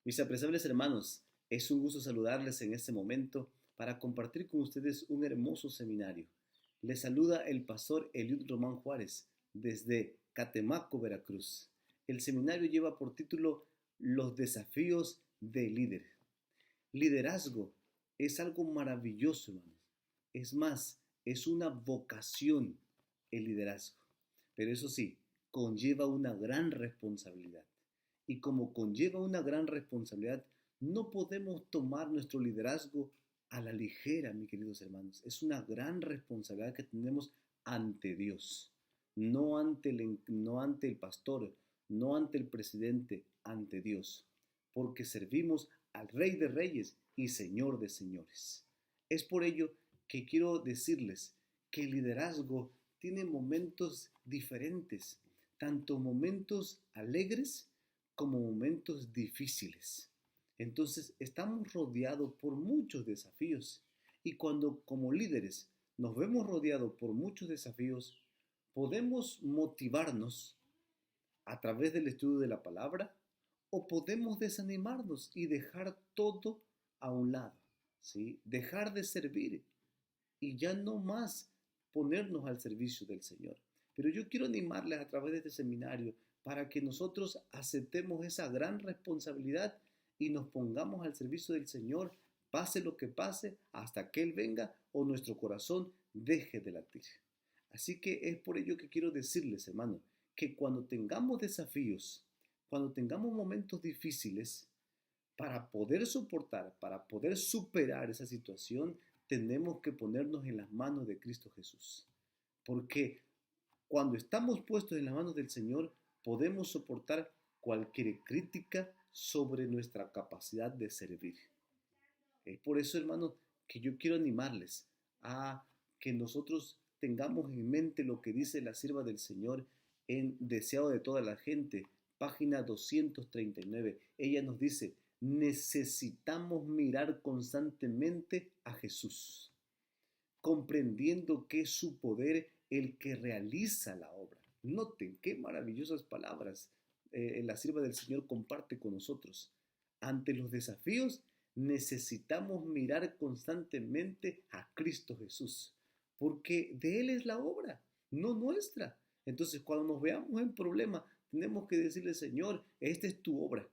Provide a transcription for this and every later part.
Mis apreciables hermanos, es un gusto saludarles en este momento para compartir con ustedes un hermoso seminario. Les saluda el pastor Eliud Román Juárez desde Catemaco, Veracruz. El seminario lleva por título Los desafíos del líder. Liderazgo es algo maravilloso, hermanos. Es más, es una vocación el liderazgo. Pero eso sí, conlleva una gran responsabilidad. Y como conlleva una gran responsabilidad, no podemos tomar nuestro liderazgo a la ligera, mis queridos hermanos. Es una gran responsabilidad que tenemos ante Dios, no ante el pastor, no ante el presidente, ante Dios, porque servimos al Rey de Reyes y Señor de Señores. Es por ello que quiero decirles que el liderazgo tiene momentos diferentes, tanto momentos alegres como momentos difíciles. Entonces estamos rodeados por muchos desafíos y cuando como líderes nos vemos rodeados por muchos desafíos, podemos motivarnos a través del estudio de la palabra o podemos desanimarnos y dejar todo a un lado, ¿sí? Dejar de servir y ya no más ponernos al servicio del Señor. Pero yo quiero animarles a través de este seminario para que nosotros aceptemos esa gran responsabilidad y nos pongamos al servicio del Señor, pase lo que pase, hasta que Él venga o nuestro corazón deje de latir. Así que es por ello que quiero decirles, hermano, que cuando tengamos desafíos, cuando tengamos momentos difíciles, para poder soportar, para poder superar esa situación, tenemos que ponernos en las manos de Cristo Jesús. Porque cuando estamos puestos en las manos del Señor, podemos soportar cualquier crítica sobre nuestra capacidad de servir. Es por eso, hermanos, que yo quiero animarles a que nosotros tengamos en mente lo que dice la sierva del Señor en Deseado de toda la gente, página 239. Ella nos dice, necesitamos mirar constantemente a Jesús, comprendiendo que es su poder el que realiza la obra. Noten qué maravillosas palabras la sierva del Señor comparte con nosotros. Ante los desafíos necesitamos mirar constantemente a Cristo Jesús, porque de Él es la obra, no nuestra. Entonces, cuando nos veamos en problema, tenemos que decirle, Señor, esta es tu obra.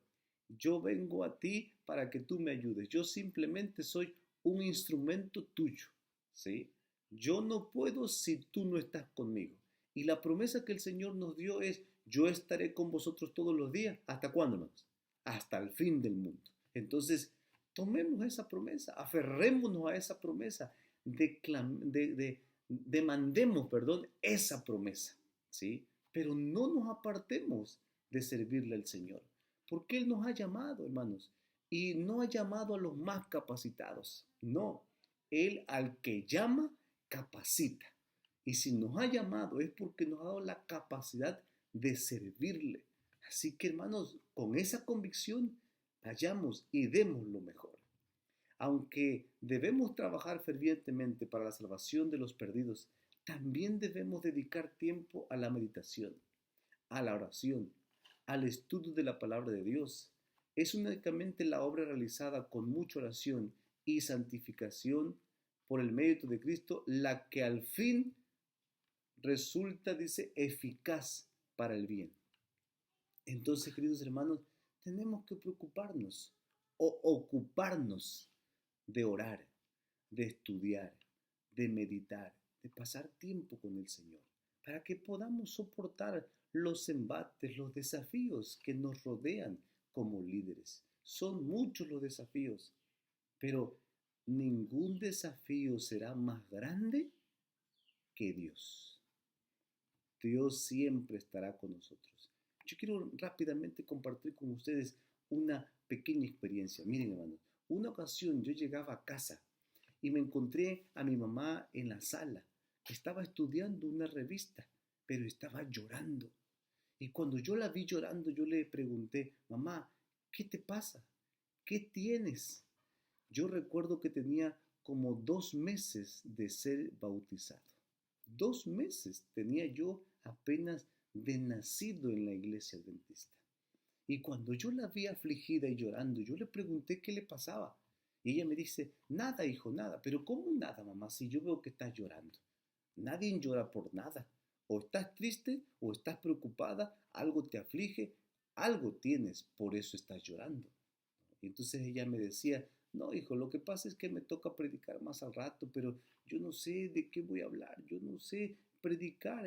Yo vengo a ti para que tú me ayudes. Yo simplemente soy un instrumento tuyo, ¿sí? Yo no puedo si tú no estás conmigo. Y la promesa que el Señor nos dio es, yo estaré con vosotros todos los días. ¿Hasta cuándo, hermanos? Hasta el fin del mundo. Entonces, tomemos esa promesa, aferrémonos a esa promesa, demandemos, perdón, esa promesa, ¿sí? Pero no nos apartemos de servirle al Señor, porque Él nos ha llamado, hermanos, y no ha llamado a los más capacitados, no, Él al que llama, capacita. Y si nos ha llamado es porque nos ha dado la capacidad de servirle. Así que, hermanos, con esa convicción, vayamos y demos lo mejor. Aunque debemos trabajar fervientemente para la salvación de los perdidos, también debemos dedicar tiempo a la meditación, a la oración, al estudio de la palabra de Dios. Es únicamente la obra realizada con mucha oración y santificación por el mérito de Cristo la que al fin resulta, dice, eficaz para el bien. Entonces, queridos hermanos, tenemos que preocuparnos o ocuparnos de orar, de estudiar, de meditar, de pasar tiempo con el Señor, para que podamos soportar los embates, los desafíos que nos rodean como líderes. Son muchos los desafíos, pero ningún desafío será más grande que Dios. Dios siempre estará con nosotros. Yo quiero rápidamente compartir con ustedes una pequeña experiencia. Miren, hermanos, una ocasión yo llegaba a casa y me encontré a mi mamá en la sala. Estaba estudiando una revista, pero estaba llorando. Y cuando yo la vi llorando, yo le pregunté, mamá, ¿qué te pasa? ¿Qué tienes? Yo recuerdo que tenía como 2 meses de ser bautizado. 2 meses tenía yo apenas de nacido en la iglesia adventista. Y cuando yo la vi afligida y llorando, yo le pregunté qué le pasaba. Y ella me dice, nada, hijo, nada. Pero ¿cómo nada, mamá? Si yo veo que estás llorando. Nadie llora por nada. O estás triste o estás preocupada, algo te aflige, algo tienes, por eso estás llorando. Y entonces ella me decía, no, hijo, lo que pasa es que me toca predicar más al rato, pero yo no sé de qué voy a hablar, yo no sé predicar,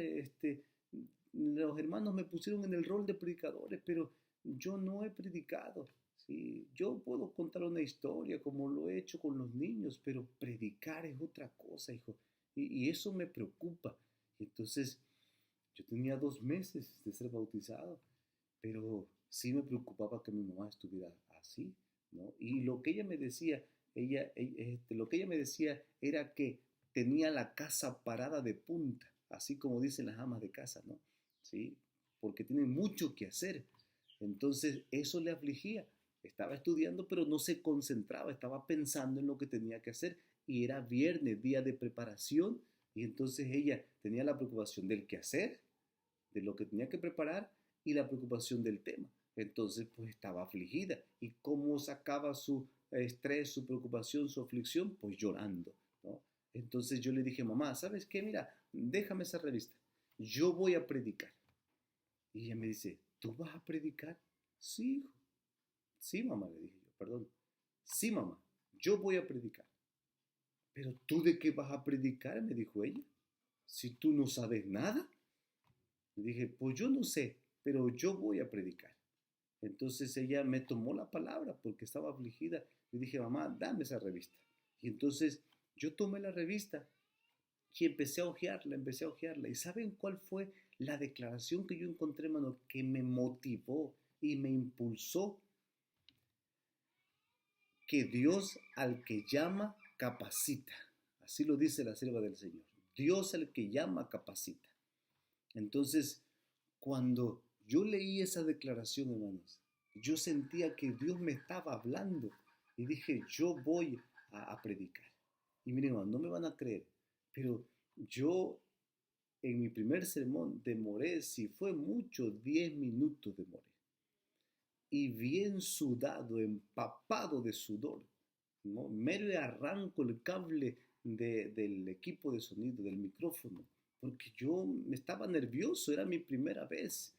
los hermanos me pusieron en el rol de predicadores, pero yo no he predicado. Sí, yo puedo contar una historia como lo he hecho con los niños, pero predicar es otra cosa, hijo. Y eso me preocupa. Entonces, yo tenía 2 meses de ser bautizado, pero sí me preocupaba que mi mamá estuviera así, ¿no? Y lo que ella me decía, lo que ella me decía era que tenía la casa parada de punta, así como dicen las amas de casa, ¿no? ¿Sí? Porque tienen mucho que hacer. Entonces eso le afligía. Estaba estudiando, pero no se concentraba, estaba pensando en lo que tenía que hacer. Y era viernes, día de preparación, y entonces ella tenía la preocupación del quehacer, de lo que tenía que preparar y la preocupación del tema. Entonces, pues estaba afligida. ¿Y cómo sacaba su estrés, su preocupación, su aflicción? Pues llorando, ¿no? Entonces yo le dije, mamá, ¿sabes qué? Mira, déjame esa revista. Yo voy a predicar. Y ella me dice, ¿tú vas a predicar? Sí, hijo. Sí, mamá, le dije yo, perdón. Sí, mamá, yo voy a predicar. ¿Pero tú de qué vas a predicar? Me dijo ella. Si tú no sabes nada. Le dije, pues yo no sé, pero yo voy a predicar. Entonces ella me tomó la palabra porque estaba afligida. Le dije, mamá, dame esa revista. Y entonces yo tomé la revista y empecé a hojearla, empecé a hojearla. ¿Y saben cuál fue la declaración que yo encontré, hermano, que me motivó y me impulsó? Que Dios al que llama, capacita. Así lo dice la sierva del Señor. Dios al que llama, capacita. Entonces, cuando yo leí esa declaración, hermanos, yo sentía que Dios me estaba hablando y dije, yo voy a predicar. Y miren, hermano, no me van a creer, pero yo en mi primer sermón demoré, si fue mucho, 10 minutos demoré. Y bien sudado, empapado de sudor, ¿no? Mero arranco el cable del equipo de sonido, del micrófono, porque yo me estaba nervioso, era mi primera vez,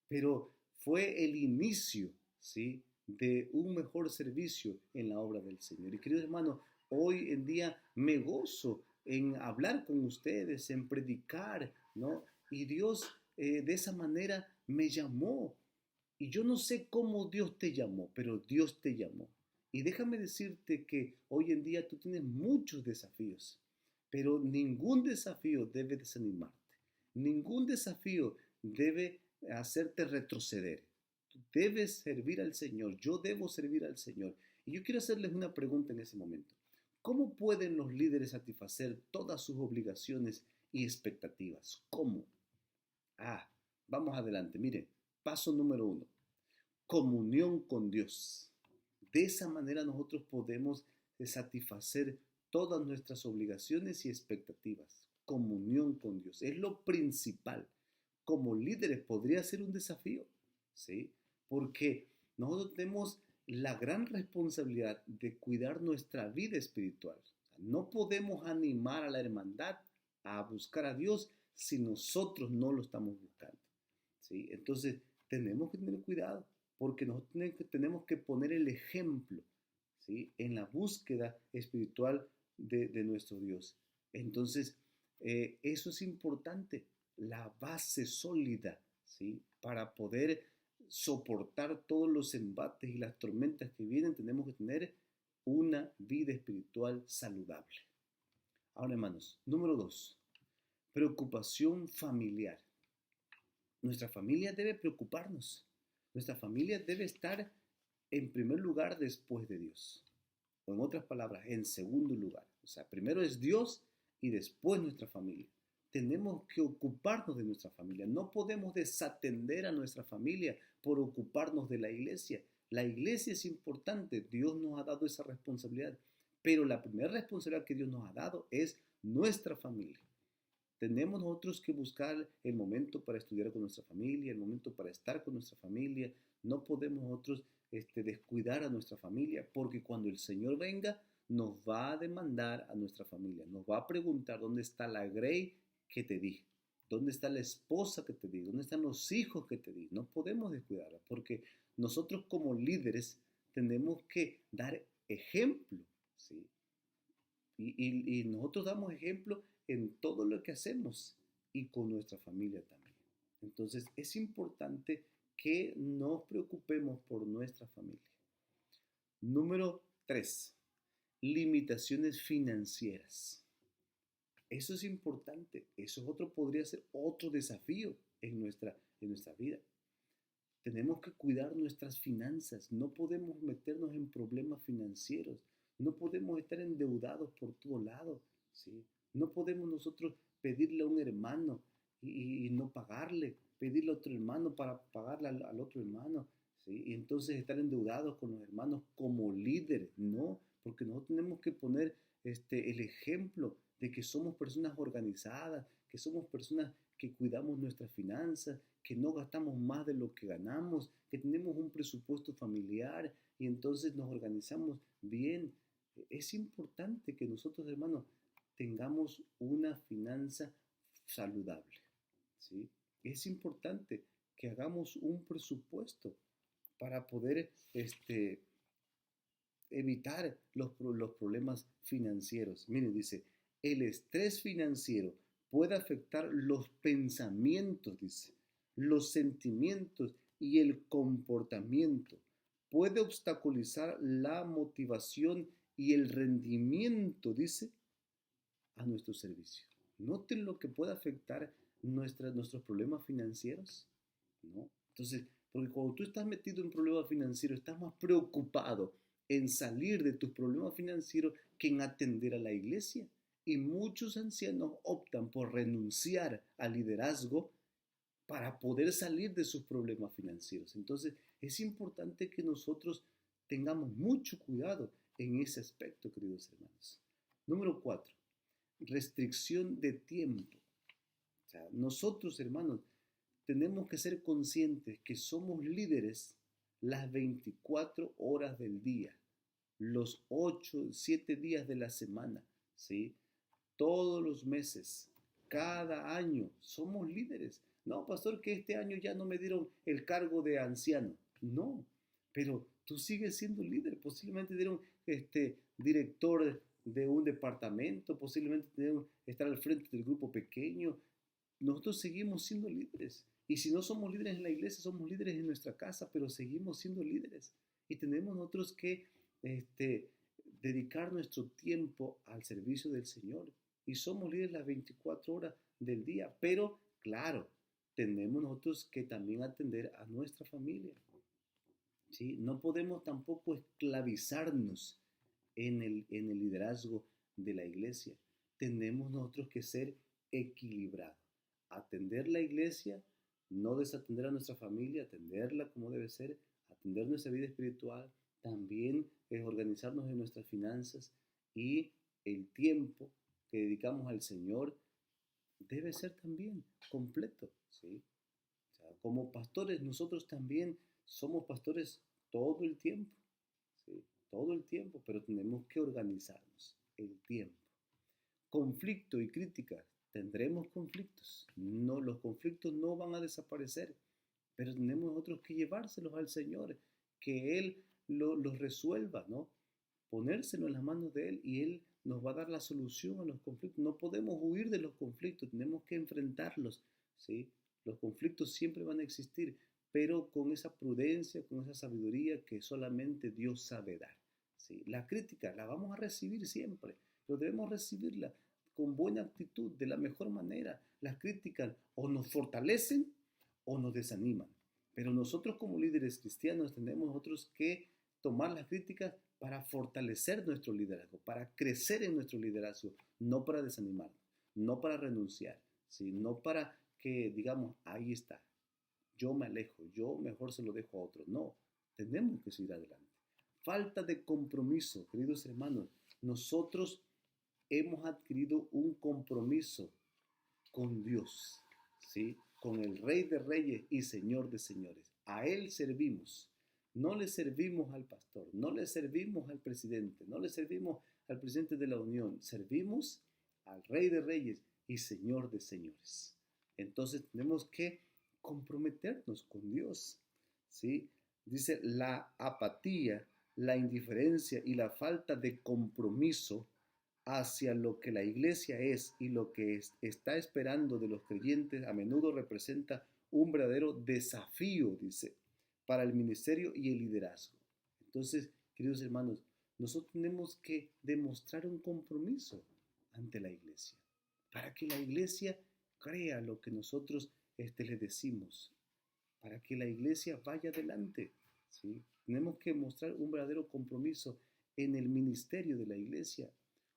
pero fue el inicio, ¿sí?, de un mejor servicio en la obra del Señor. Y queridos hermanos, hoy en día me gozo en hablar con ustedes, en predicar, ¿no? Y Dios de esa manera me llamó. Y yo no sé cómo Dios te llamó, pero Dios te llamó. Y déjame decirte que hoy en día tú tienes muchos desafíos, pero ningún desafío debe desanimarte. Ningún desafío debe hacerte retroceder. Tú debes servir al Señor. Yo debo servir al Señor. Y yo quiero hacerles una pregunta en ese momento. ¿Cómo pueden los líderes satisfacer todas sus obligaciones y expectativas? ¿Cómo? Vamos adelante. Mire, paso número 1. Comunión con Dios. De esa manera nosotros podemos satisfacer todas nuestras obligaciones y expectativas. Comunión con Dios. Es lo principal. Como líderes podría ser un desafío, ¿sí? Porque nosotros tenemos la gran responsabilidad de cuidar nuestra vida espiritual. No podemos animar a la hermandad a buscar a Dios si nosotros no lo estamos buscando, ¿sí? Entonces tenemos que tener cuidado porque nosotros tenemos que poner el ejemplo, ¿sí?, en la búsqueda espiritual de nuestro Dios. Entonces, eso es importante, la base sólida, ¿sí? Para poder soportar todos los embates y las tormentas que vienen, tenemos que tener una vida espiritual saludable. Ahora, hermanos, número 2, preocupación familiar. Nuestra familia debe preocuparnos. Nuestra familia debe estar en primer lugar después de Dios. O en otras palabras, en segundo lugar. O sea, primero es Dios y después nuestra familia. Tenemos que ocuparnos de nuestra familia. No podemos desatender a nuestra familia por ocuparnos de la iglesia. La iglesia es importante. Dios nos ha dado esa responsabilidad. Pero la primera responsabilidad que Dios nos ha dado es nuestra familia. Tenemos nosotros que buscar el momento para estudiar con nuestra familia, el momento para estar con nuestra familia, No podemos nosotros descuidar a nuestra familia, porque cuando el Señor venga, nos va a demandar a nuestra familia, nos va a preguntar dónde está la grey que te di, dónde está la esposa que te di, dónde están los hijos que te di. No podemos descuidarla, porque nosotros como líderes tenemos que dar ejemplo, ¿sí? Y nosotros damos ejemplo en todo lo que hacemos y con nuestra familia también. Entonces es importante que nos preocupemos por nuestra familia. Número 3, limitaciones financieras. Eso es importante, podría ser otro desafío en nuestra vida. Tenemos que cuidar nuestras finanzas, no podemos meternos en problemas financieros, no podemos estar endeudados por todo lado, ¿sí? No podemos nosotros pedirle a un hermano y no pagarle, pedirle a otro hermano para pagarle al otro hermano, ¿sí? Y entonces estar endeudados con los hermanos como líderes, no, porque nosotros tenemos que poner el ejemplo de que somos personas organizadas, que somos personas que cuidamos nuestras finanzas, que no gastamos más de lo que ganamos, que tenemos un presupuesto familiar y entonces nos organizamos bien. Es importante que nosotros, hermanos, tengamos una finanza saludable, ¿sí? Es importante que hagamos un presupuesto para poder evitar los problemas financieros. Miren, dice, el estrés financiero puede afectar los pensamientos, dice, los sentimientos y el comportamiento. Puede obstaculizar la motivación y el rendimiento, dice, a nuestro servicio. Noten lo que puede afectar nuestros problemas financieros, ¿no? Entonces, porque cuando tú estás metido en problemas financieros, estás más preocupado en salir de tus problemas financieros que en atender a la iglesia. Y muchos ancianos optan por renunciar al liderazgo para poder salir de sus problemas financieros. Entonces, es importante que nosotros tengamos mucho cuidado en ese aspecto, queridos hermanos. Número 4, restricción de tiempo. O sea, nosotros, hermanos, tenemos que ser conscientes que somos líderes las 24 horas del día, los 8, 7 días de la semana, ¿sí? Todos los meses, cada año, somos líderes. No, pastor, que este año ya no me dieron el cargo de anciano. No, pero tú sigues siendo líder. Posiblemente dieron director de un departamento, posiblemente dieron estar al frente del grupo pequeño. Nosotros seguimos siendo líderes. Y si no somos líderes en la iglesia, somos líderes en nuestra casa, pero seguimos siendo líderes. Y tenemos nosotros que dedicar nuestro tiempo al servicio del Señor. Y somos líderes las 24 horas del día. Pero, claro, tenemos nosotros que también atender a nuestra familia, ¿sí? No podemos tampoco esclavizarnos en el liderazgo de la iglesia. Tenemos nosotros que ser equilibrados. Atender la iglesia, no desatender a nuestra familia, atenderla como debe ser, atender nuestra vida espiritual, también organizarnos en nuestras finanzas y el tiempo que dedicamos al Señor debe ser también completo, ¿sí? O sea, como pastores nosotros también somos pastores todo el tiempo, ¿sí? Todo el tiempo, pero tenemos que organizarnos el tiempo. Conflicto y crítica, tendremos conflictos, no, los conflictos no van a desaparecer, pero tenemos nosotros que llevárselos al Señor, que Él los resuelva, ¿no? Ponérselo en las manos de Él y Él nos va a dar la solución a los conflictos. No podemos huir de los conflictos, tenemos que enfrentarlos, ¿sí? Los conflictos siempre van a existir, pero con esa prudencia, con esa sabiduría que solamente Dios sabe dar, ¿sí? La crítica la vamos a recibir siempre, pero debemos recibirla con buena actitud, de la mejor manera. Las críticas o nos fortalecen o nos desaniman. Pero nosotros como líderes cristianos tenemos nosotros que tomar las críticas para fortalecer nuestro liderazgo, para crecer en nuestro liderazgo, no para desanimarnos, no para renunciar, ¿sí? No para que digamos, ahí está, yo me alejo, yo mejor se lo dejo a otro. No, tenemos que seguir adelante. Falta de compromiso, queridos hermanos. Nosotros hemos adquirido un compromiso con Dios, ¿sí? Con el Rey de Reyes y Señor de Señores. A Él servimos. No le servimos al pastor, no le servimos al presidente, no le servimos al presidente de la Unión, servimos al Rey de Reyes y Señor de Señores. Entonces tenemos que comprometernos con Dios, ¿sí? Dice, la apatía, la indiferencia y la falta de compromiso hacia lo que la iglesia es y lo que está esperando de los creyentes a menudo representa un verdadero desafío, dice, para el ministerio y el liderazgo. Entonces, queridos hermanos, nosotros tenemos que demostrar un compromiso ante la iglesia, para que la iglesia crea lo que nosotros le decimos, para que la iglesia vaya adelante, ¿sí? Tenemos que mostrar un verdadero compromiso en el ministerio de la iglesia.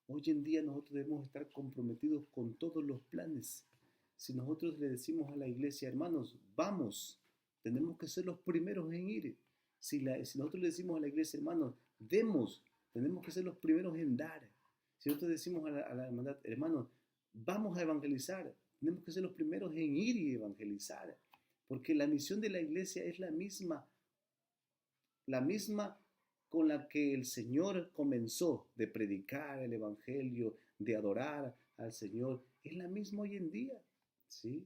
Hoy en día nosotros debemos estar comprometidos con todos los planes. Si nosotros le decimos a la iglesia, hermanos, vamos, tenemos que ser los primeros en ir. Si nosotros le decimos a la iglesia, hermanos, demos, tenemos que ser los primeros en dar. Si nosotros decimos a la hermandad, hermanos, vamos a evangelizar, tenemos que ser los primeros en ir y evangelizar. Porque la misión de la iglesia es la misma con la que el Señor comenzó, de predicar el evangelio, de adorar al Señor. Es la misma hoy en día, ¿sí?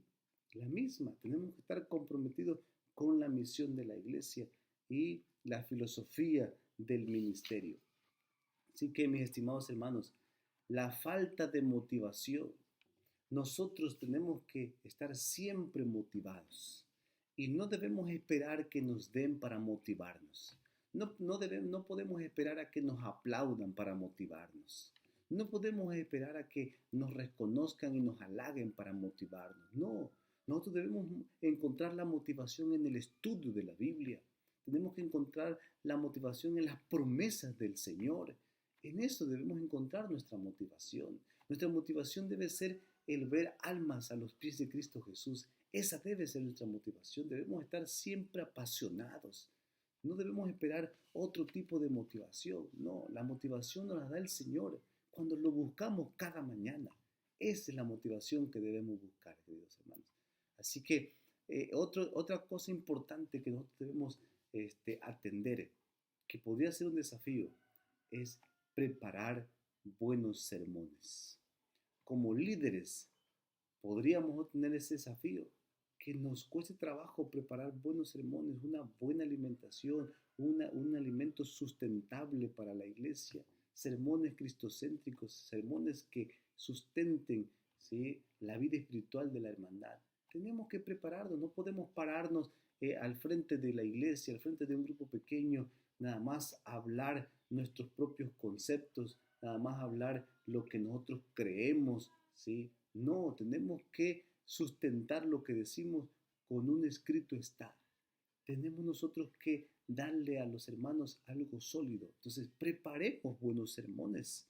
La misma. Tenemos que estar comprometidos con la misión de la iglesia y la filosofía del ministerio. Así que, mis estimados hermanos, la falta de motivación, nosotros tenemos que estar siempre motivados y no debemos esperar que nos den para motivarnos. No podemos esperar a que nos aplaudan para motivarnos. No podemos esperar a que nos reconozcan y nos halaguen para motivarnos. No, nosotros debemos encontrar la motivación en el estudio de la Biblia. Tenemos que encontrar la motivación en las promesas del Señor. En eso debemos encontrar nuestra motivación. Nuestra motivación debe ser el ver almas a los pies de Cristo Jesús. Esa debe ser nuestra motivación. Debemos estar siempre apasionados. No debemos esperar otro tipo de motivación. No, la motivación nos la da el Señor cuando lo buscamos cada mañana. Esa es la motivación que debemos buscar, queridos hermanos. Así que otra cosa importante que nosotros debemos atender, que podría ser un desafío, es preparar buenos sermones. Como líderes podríamos tener ese desafío, que nos cueste trabajo preparar buenos sermones, una buena alimentación, un alimento sustentable para la iglesia, sermones cristocéntricos, sermones que sustenten, ¿sí?, la vida espiritual de la hermandad. Tenemos que prepararnos, no podemos pararnos al frente de la iglesia, al frente de un grupo pequeño, nada más hablar nuestros propios conceptos, nada más hablar lo que nosotros creemos, ¿sí? No, tenemos que sustentar lo que decimos con un escrito está. Tenemos nosotros que darle a los hermanos algo sólido. Entonces, preparemos buenos sermones,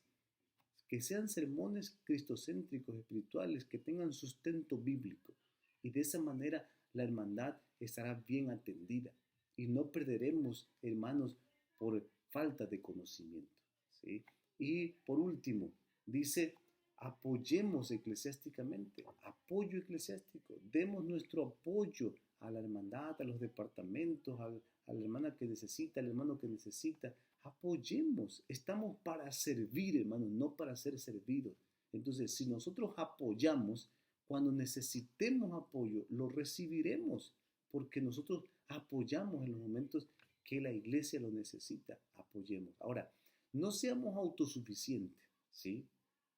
que sean sermones cristocéntricos, espirituales, que tengan sustento bíblico. Y de esa manera la hermandad estará bien atendida y no perderemos hermanos por falta de conocimiento, ¿sí? Y por último, dice, apoyemos eclesiásticamente, apoyo eclesiástico, demos nuestro apoyo a la hermandad, a los departamentos, a la hermana que necesita, al hermano que necesita, apoyemos, estamos para servir, hermanos, no para ser servidos. Entonces, si nosotros apoyamos, cuando necesitemos apoyo, lo recibiremos, porque nosotros apoyamos en los momentos que la iglesia lo necesita, apoyemos. Ahora, no seamos autosuficientes, ¿sí?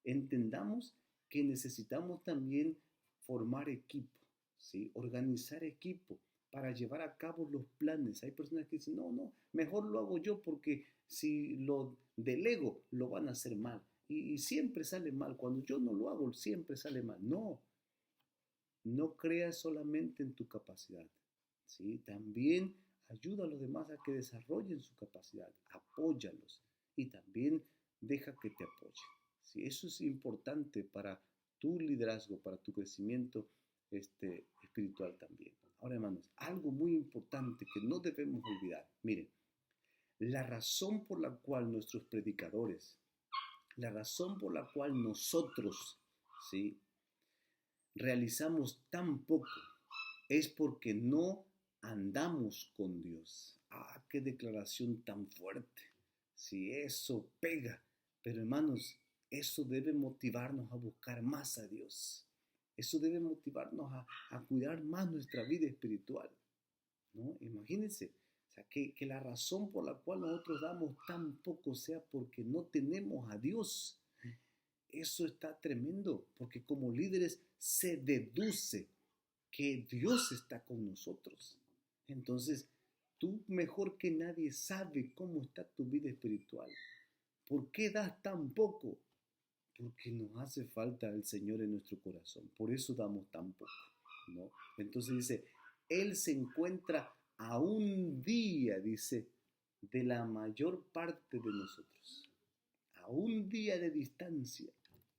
Entendamos que necesitamos también formar equipo, ¿sí? Organizar equipo para llevar a cabo los planes. Hay personas que dicen, no, mejor lo hago yo porque si lo delego, lo van a hacer mal. Y siempre sale mal. Cuando yo no lo hago, siempre sale mal. No creas solamente en tu capacidad, ¿sí? También ayuda a los demás a que desarrollen su capacidad, apóyalos y también deja que te apoyen, ¿sí? Eso es importante para tu liderazgo, para tu crecimiento espiritual también. Ahora, hermanos, algo muy importante que no debemos olvidar. Miren, la razón por la cual nuestros predicadores, la razón por la cual nosotros, ¿sí?, realizamos tan poco es porque no andamos con Dios. Ah, qué declaración tan fuerte. Si eso pega. Pero hermanos, eso debe motivarnos a buscar más a Dios. Eso debe motivarnos a cuidar más nuestra vida espiritual, ¿no? Imagínense, o sea, que la razón por la cual nosotros damos tan poco sea porque no tenemos a Dios. Eso está tremendo, porque como líderes se deduce que Dios está con nosotros. Entonces, tú mejor que nadie sabe cómo está tu vida espiritual. ¿Por qué das tan poco? Porque nos hace falta el Señor en nuestro corazón. Por eso damos tan poco, ¿no? Entonces dice, Él se encuentra a un día, dice, de la mayor parte de nosotros. A un día de distancia,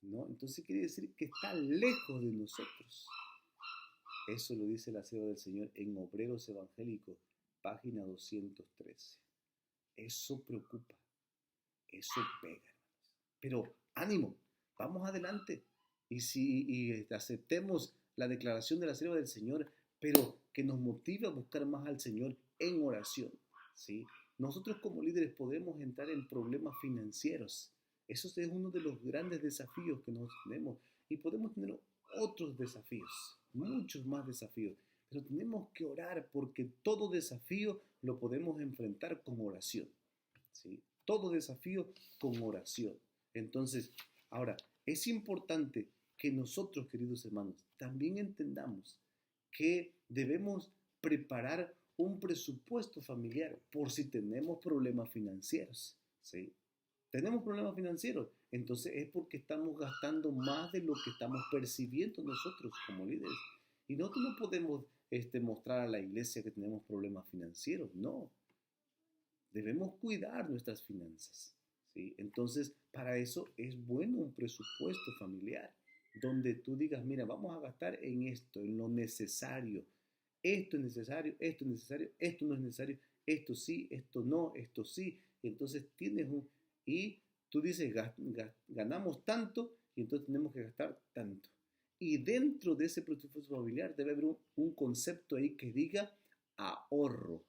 ¿no? Entonces quiere decir que está lejos de nosotros. Eso lo dice la sierva del Señor en Obreros Evangélicos, página 213. Eso preocupa, eso pega. Pero ánimo, vamos adelante. Y aceptemos la declaración de la sierva del Señor, pero que nos motive a buscar más al Señor en oración, ¿sí? Nosotros como líderes podemos entrar en problemas financieros. Eso es uno de los grandes desafíos que nosotros tenemos. Y podemos tener otros desafíos, muchos más desafíos. Pero tenemos que orar porque todo desafío lo podemos enfrentar con oración, ¿sí? Todo desafío con oración. Entonces, ahora, es importante que nosotros, queridos hermanos, también entendamos que debemos preparar un presupuesto familiar por si tenemos problemas financieros, ¿sí? Tenemos problemas financieros, entonces es porque estamos gastando más de lo que estamos percibiendo nosotros como líderes. Y nosotros no podemos mostrar a la iglesia que tenemos problemas financieros, no. Debemos cuidar nuestras finanzas, ¿sí? Entonces, para eso es bueno un presupuesto familiar, donde tú digas, mira, vamos a gastar en esto, en lo necesario. Esto es necesario, esto es necesario, esto no es necesario, esto sí, esto no, esto sí. Entonces tienes y tú dices, ganamos tanto y entonces tenemos que gastar tanto. Y dentro de ese presupuesto familiar debe haber un concepto ahí que diga ahorro,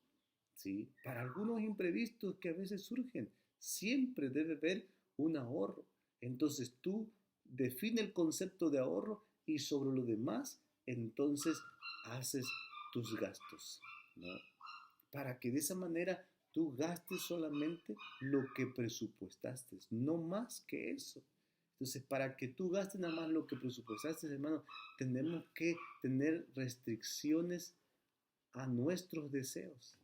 ¿sí? Para algunos imprevistos que a veces surgen, siempre debe haber un ahorro. Entonces tú define el concepto de ahorro y sobre lo demás, entonces haces tus gastos, ¿no? Para que de esa manera tú gastes solamente lo que presupuestaste, no más que eso. Entonces, para que tú gastes nada más lo que presupuestaste, hermano, tenemos que tener restricciones a nuestros deseos.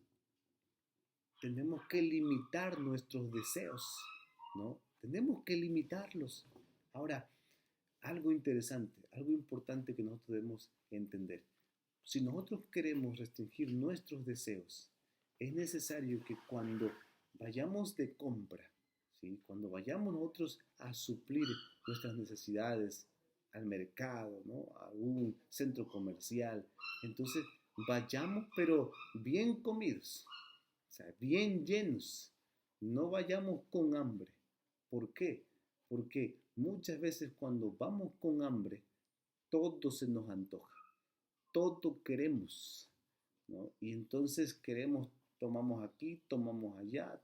Tenemos que limitar nuestros deseos, ¿no? Tenemos que limitarlos. Ahora, algo interesante, algo importante que nosotros debemos entender. Si nosotros queremos restringir nuestros deseos, es necesario que cuando vayamos de compra, ¿sí? Cuando vayamos nosotros a suplir nuestras necesidades al mercado, ¿no? A un centro comercial, entonces vayamos pero bien comidos, o sea, bien llenos. No vayamos con hambre. ¿Por qué? Porque muchas veces cuando vamos con hambre, todo se nos antoja. Todo queremos, ¿no? Y entonces queremos, tomamos aquí, tomamos allá,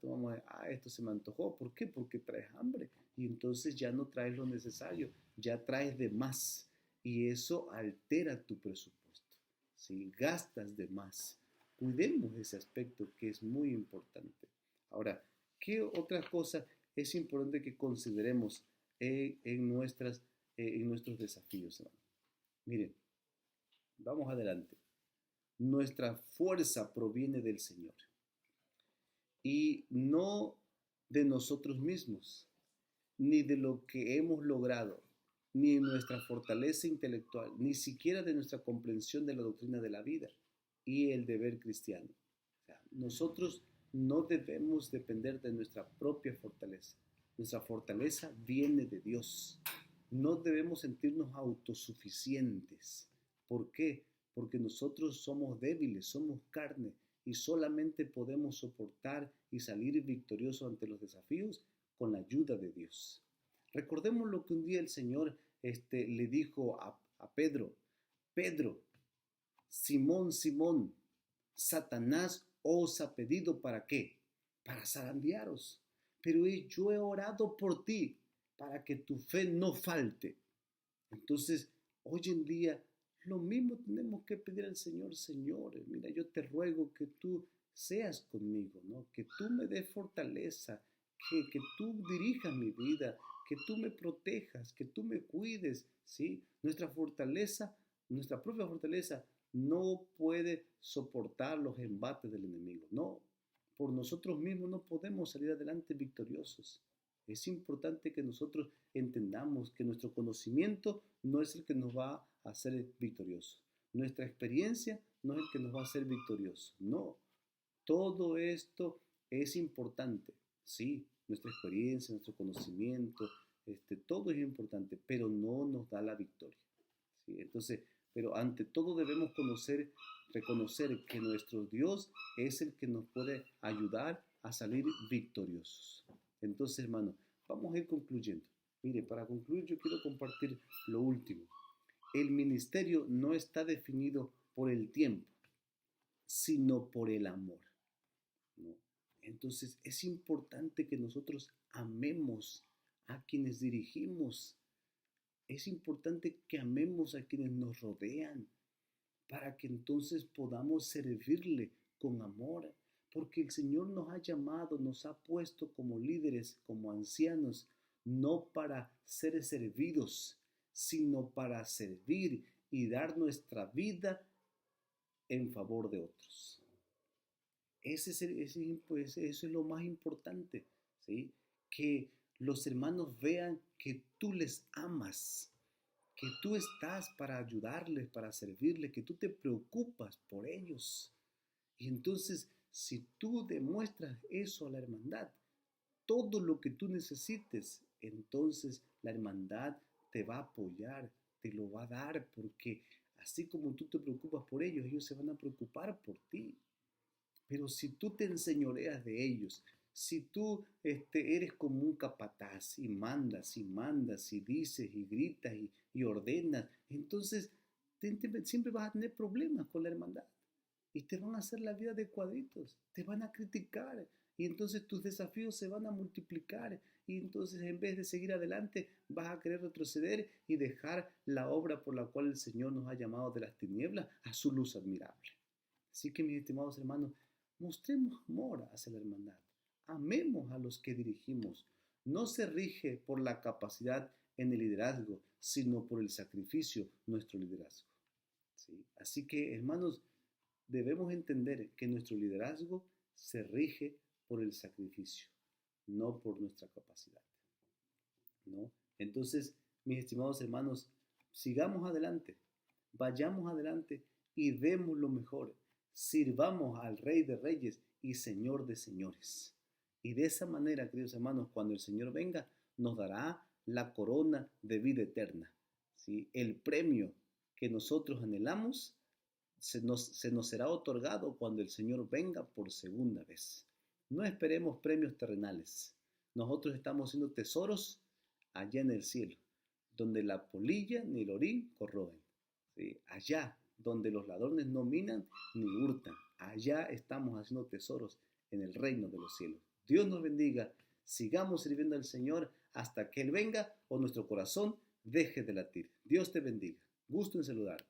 esto se me antojó. ¿Por qué? Porque traes hambre. Y entonces ya no traes lo necesario, ya traes de más. Y eso altera tu presupuesto, ¿sí? Gastas de más. Cuidemos ese aspecto que es muy importante. Ahora, ¿qué otra cosa es importante que consideremos en nuestros desafíos, hermano? Miren, vamos adelante. Nuestra fuerza proviene del Señor y no de nosotros mismos, ni de lo que hemos logrado, ni de nuestra fortaleza intelectual, ni siquiera de nuestra comprensión de la doctrina de la vida y el deber cristiano. O sea, nosotros no debemos depender de nuestra propia fortaleza. Nuestra fortaleza viene de Dios. No debemos sentirnos autosuficientes. ¿Por qué? Porque nosotros somos débiles, somos carne y solamente podemos soportar y salir victoriosos ante los desafíos con la ayuda de Dios. Recordemos lo que un día el Señor le dijo a Pedro: Pedro, Simón, Simón, Satanás os ha pedido ¿para qué? Para zarandearos. Pero yo he orado por ti para que tu fe no falte. Entonces, hoy en día, lo mismo tenemos que pedir al Señor. Señor, mira, yo te ruego que tú seas conmigo, ¿no? Que tú me des fortaleza, que tú dirijas mi vida, que tú me protejas, que tú me cuides, ¿sí? Nuestra propia fortaleza no puede soportar los embates del enemigo, no. Por nosotros mismos no podemos salir adelante victoriosos. Es importante que nosotros entendamos que nuestro conocimiento no es el que nos va a hacer victoriosos. Nuestra experiencia no es el que nos va a hacer victoriosos. No, todo esto es importante. Sí, nuestra experiencia, nuestro conocimiento, todo es importante, pero no nos da la victoria. ¿Sí? Entonces, pero ante todo debemos reconocer que nuestro Dios es el que nos puede ayudar a salir victoriosos. Entonces, hermano, vamos a ir concluyendo. Mire, para concluir yo quiero compartir lo último. El ministerio no está definido por el tiempo, sino por el amor, ¿no? Entonces es importante que nosotros amemos a quienes dirigimos. Es importante que amemos a quienes nos rodean para que entonces podamos servirle con amor. Porque el Señor nos ha llamado, nos ha puesto como líderes, como ancianos, no para ser servidos, sino para servir y dar nuestra vida en favor de otros. Eso es lo más importante, ¿sí? Que los hermanos vean que tú les amas, que tú estás para ayudarles, para servirles, que tú te preocupas por ellos. Y entonces, si tú demuestras eso a la hermandad, todo lo que tú necesites, entonces la hermandad te va a apoyar, te lo va a dar, porque así como tú te preocupas por ellos, ellos se van a preocupar por ti. Pero si tú te enseñoreas de ellos, si tú eres como un capataz y dices y gritas y ordenas, entonces siempre vas a tener problemas con la hermandad y te van a hacer la vida de cuadritos, te van a criticar y entonces tus desafíos se van a multiplicar y entonces en vez de seguir adelante vas a querer retroceder y dejar la obra por la cual el Señor nos ha llamado de las tinieblas a su luz admirable. Así que mis estimados hermanos, mostremos amor hacia la hermandad. Amemos a los que dirigimos. No se rige por la capacidad en el liderazgo, sino por el sacrificio, nuestro liderazgo. ¿Sí? Así que, hermanos, debemos entender que nuestro liderazgo se rige por el sacrificio, no por nuestra capacidad, ¿no? Entonces, mis estimados hermanos, sigamos adelante, vayamos adelante y demos lo mejor. Sirvamos al Rey de Reyes y Señor de Señores. Y de esa manera, queridos hermanos, cuando el Señor venga, nos dará la corona de vida eterna, ¿sí? El premio que nosotros anhelamos se nos será otorgado cuando el Señor venga por segunda vez. No esperemos premios terrenales. Nosotros estamos haciendo tesoros allá en el cielo, donde la polilla ni el orín corroen, ¿sí? Allá donde los ladrones no minan ni hurtan. Allá estamos haciendo tesoros en el reino de los cielos. Dios nos bendiga. Sigamos sirviendo al Señor hasta que Él venga o nuestro corazón deje de latir. Dios te bendiga. Gusto en saludar.